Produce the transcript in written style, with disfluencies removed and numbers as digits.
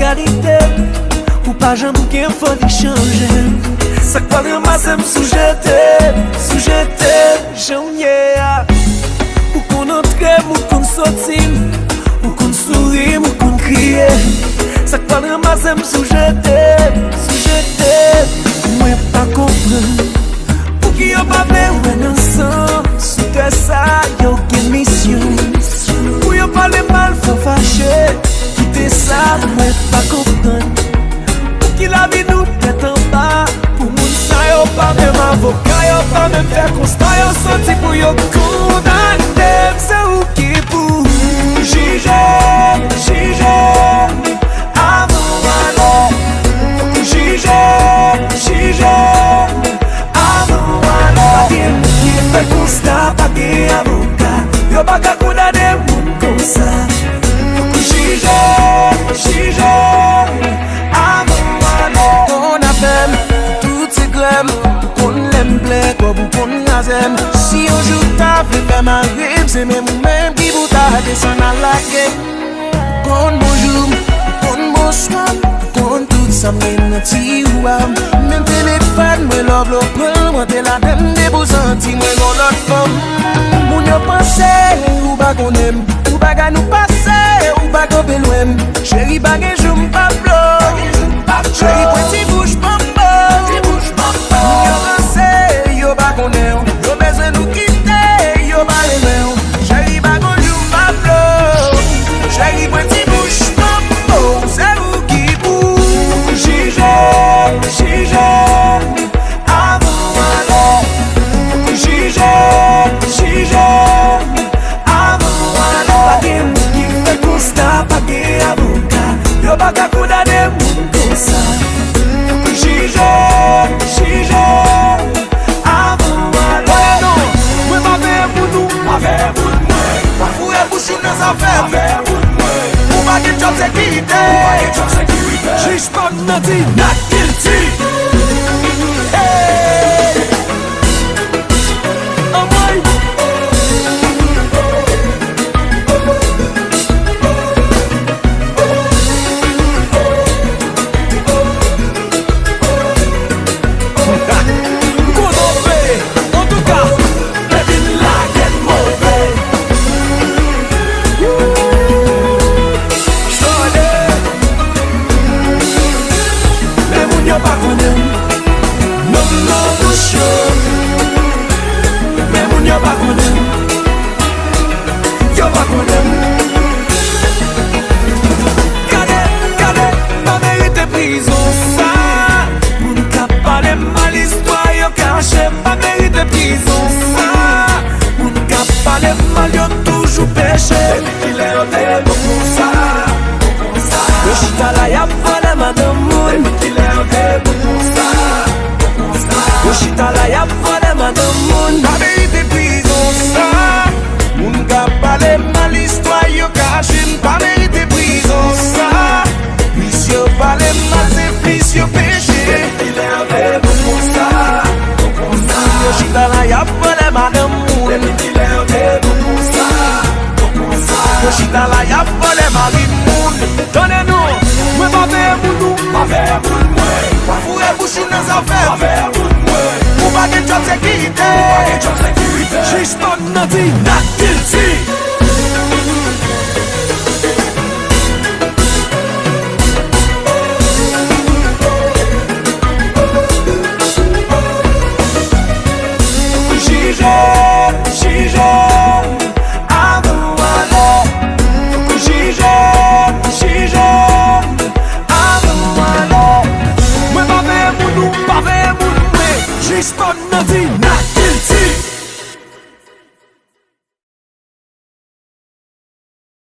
realite. Ou pa jan pou gen foli chanje. Sak pa remasem soujete, soujete, janye a. Ou kon entrem, ou kon sotim, ou kon sourim, ou kon kriye. Sak pa remasem soujete, soujete. Mwen pa kompren, pou ki yo pa vle wè nan san. Sou te sa yo gen misyon. Pou yo pale mal fò fache, kite sa mwen pa kompren. Pou ki la vi nou tèt an ba, pou moun sa yo pa mèm avoka, yo pa mèm fè konsta, yo soti pou yo kondane. Se ou ki pou jije, jije, avon ale. Jije, jije, avon ale. Pa gen ki fè konsta, pa gen avoka, yo baka kondane moun kon sa. Jije, jije, avon ale. Kon apem, tout se glem, kon lem ple, kon kon yazem. Si yon jou ta vle fè ma rib, se mè mou mèm ki bou ta desan a la gen. Kon bonjour, kon bonsoir, kon tout sa mwen nan ti ouam. Men telefon mwen love lo prel, mwen te la dem de pou santi mwen gon lot fom. Moun yo pense, ou ba konem, ou baga nou pase, ou baga belwem. Chéri bagay joum pa blo, chéri pweti bouche mambo. Moun yo pense, yo ba konem, yo bezwe nou kite, yo ba remen. Chéri bagay joum pa blo, chéri pweti bouche mambo. Se ou ki pou jije, jije, avon ale. Jije, jije, avon ale. Pa gen ki fè konsta, pa gen avoka, yo baka kondane moun kon sa. Jije, jije, avon ale. Mwen pa ve moun nou, pa ve moun mwen. Pa fouye bouchou nan zafèm, pa ve moun mwen. Ou pa gen job sekirite, ou pa gen job sekirite. Jish pa nati, not guilty. Hey! Amay! Chita la yap vole mari moun. Tande nou, mwen pa ve moun nou, pa ve moun mwen. Pa fouye bouchou nan zafèm, pa ve moun mwen. Ou pa gen job sekirite, ou pa gen job sekirite. Jish pa nati, not guilty. Jije.